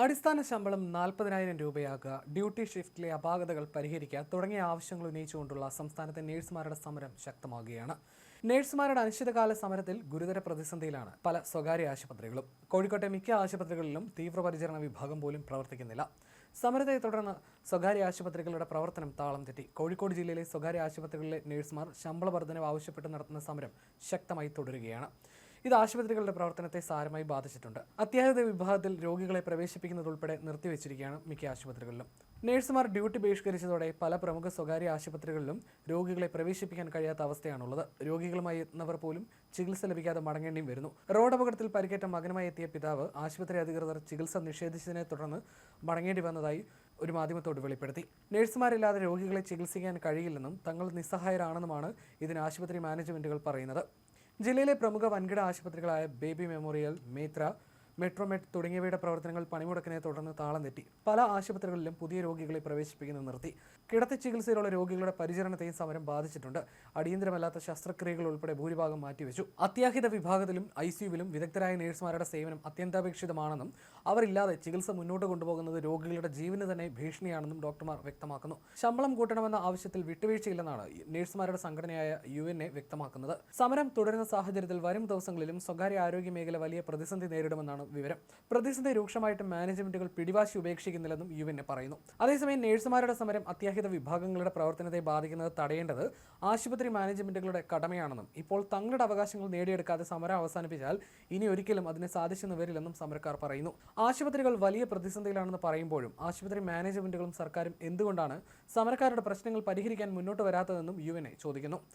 അടിസ്ഥാന ശമ്പളം 40,000 രൂപയാക്കുക, ഡ്യൂട്ടി ഷിഫ്റ്റിലെ അപാകതകൾ പരിഹരിക്കുക തുടങ്ങിയ ആവശ്യങ്ങൾ ഉന്നയിച്ചുകൊണ്ടുള്ള സംസ്ഥാനത്തെ നഴ്സുമാരുടെ സമരം ശക്തമാകുകയാണ്. നഴ്സുമാരുടെ അനിശ്ചിതകാല സമരത്തിൽ ഗുരുതര പ്രതിസന്ധിയിലാണ് പല സ്വകാര്യ ആശുപത്രികളും. കോഴിക്കോട്ടെ മിക്ക ആശുപത്രികളിലും തീവ്രപരിചരണ വിഭാഗം പോലും പ്രവർത്തിക്കുന്നില്ല. സമരത്തെ തുടർന്ന് സ്വകാര്യ ആശുപത്രികളുടെ പ്രവർത്തനം താളം തെറ്റി. കോഴിക്കോട് ജില്ലയിലെ സ്വകാര്യ ആശുപത്രികളിലെ നഴ്സുമാർ ശമ്പള വർധനവ് ആവശ്യപ്പെട്ട് നടത്തുന്ന സമരം ശക്തമായി തുടരുകയാണ്. ഇത് ആശുപത്രികളുടെ പ്രവർത്തനത്തെ സാരമായി ബാധിച്ചിട്ടുണ്ട്. അത്യാഹിത വിഭാഗത്തിൽ രോഗികളെ പ്രവേശിപ്പിക്കുന്നതുൾപ്പെടെ നിർത്തിവെച്ചിരിക്കുകയാണ് മിക്ക ആശുപത്രികളിലും. നഴ്സുമാർ ഡ്യൂട്ടി ബഹിഷ്കരിച്ചതോടെ പല പ്രമുഖ സ്വകാര്യ ആശുപത്രികളിലും രോഗികളെ പ്രവേശിപ്പിക്കാൻ കഴിയാത്ത അവസ്ഥയാണുള്ളത്. രോഗികളുമായി എത്തുന്നവർ പോലും ചികിത്സ ലഭിക്കാതെ മടങ്ങേണ്ടിയും വരുന്നു. റോഡ് അപകടത്തിൽ പരിക്കേറ്റ മകനുമായി എത്തിയ പിതാവ് ആശുപത്രി അധികൃതർ ചികിത്സ നിഷേധിച്ചതിനെ തുടർന്ന് മടങ്ങേണ്ടി വന്നതായി ഒരു മാധ്യമത്തോട് വെളിപ്പെടുത്തി. നഴ്സുമാരില്ലാതെ രോഗികളെ ചികിത്സിക്കാൻ കഴിയില്ലെന്നും തങ്ങൾ നിസ്സഹായരാണെന്നുമാണ് ഇതിന് ആശുപത്രി മാനേജ്മെന്റുകൾ പറയുന്നത്. ജില്ലയിലെ പ്രമുഖ വൻകിട ആശുപത്രികളായ ബേബി മെമ്മോറിയൽ, മേത്ര, മെട്രോമെറ്റ് തുടങ്ങിയവയുടെ പ്രവർത്തനങ്ങൾ പണിമുടക്കിനെ തുടർന്ന് താളം തെറ്റി. പല ആശുപത്രികളിലും പുതിയ രോഗികളെ പ്രവേശിപ്പിക്കുന്നത് നിർത്തി. കിടത്തി ചികിത്സയിലുള്ള രോഗികളുടെ പരിചരണത്തെയും സമരം ബാധിച്ചിട്ടുണ്ട്. അടിയന്തരമല്ലാത്ത ശസ്ത്രക്രിയകൾ ഉൾപ്പെടെ ഭൂരിഭാഗം മാറ്റിവെച്ചു. അത്യാഹിത വിഭാഗത്തിലും ICUവിലും വിദഗ്ധരായ നഴ്സുമാരുടെ സേവനം അത്യന്താപേക്ഷിതമാണെന്നും അവരില്ലാതെ ചികിത്സ മുന്നോട്ട് കൊണ്ടുപോകുന്നത് രോഗികളുടെ ജീവന് തന്നെ ഭീഷണിയാണെന്നും ഡോക്ടർമാർ വ്യക്തമാക്കുന്നു. ശമ്പളം കൂട്ടണമെന്ന ആവശ്യത്തിൽ വിട്ടുവീഴ്ചയില്ലെന്നാണ് നഴ്സുമാരുടെ സംഘടനയായ UNA വ്യക്തമാക്കുന്നത്. സമരം തുടരുന്ന സാഹചര്യത്തിൽ വരും ദിവസങ്ങളിലും സ്വകാര്യ ആരോഗ്യ മേഖല വലിയ പ്രതിസന്ധി നേരിടുമെന്നാണ് വിവരം. പ്രതിസന്ധി രൂക്ഷമായിട്ട് മാനേജ്മെന്റുകൾ പിടിവാശി ഉപേക്ഷിക്കുന്നില്ലെന്നും UNA പറയുന്നു. അതേസമയം നഴ്സുമാരുടെ സമരം അത്യാഹിത വിഭാഗങ്ങളുടെ പ്രവർത്തനത്തെ ബാധിക്കുന്നത് തടയേണ്ടത് ആശുപത്രി മാനേജ്മെന്റുകളുടെ കടമയാണെന്നും ഇപ്പോൾ തങ്ങളുടെ അവകാശങ്ങൾ നേടിയെടുക്കാതെ സമരം അവസാനിപ്പിച്ചാൽ ഇനി ഒരിക്കലും അതിന് സാധിച്ചെന്ന് വരില്ലെന്നും സമരക്കാർ പറയുന്നു. ആശുപത്രികൾ വലിയ പ്രതിസന്ധിയിലാണെന്ന് പറയുമ്പോഴും ആശുപത്രി മാനേജ്മെന്റുകളും സർക്കാരും എന്തുകൊണ്ടാണ് സമരക്കാരുടെ പ്രശ്നങ്ങൾ പരിഹരിക്കാൻ മുന്നോട്ട് വരാത്തതെന്നും UNA ചോദിക്കുന്നു.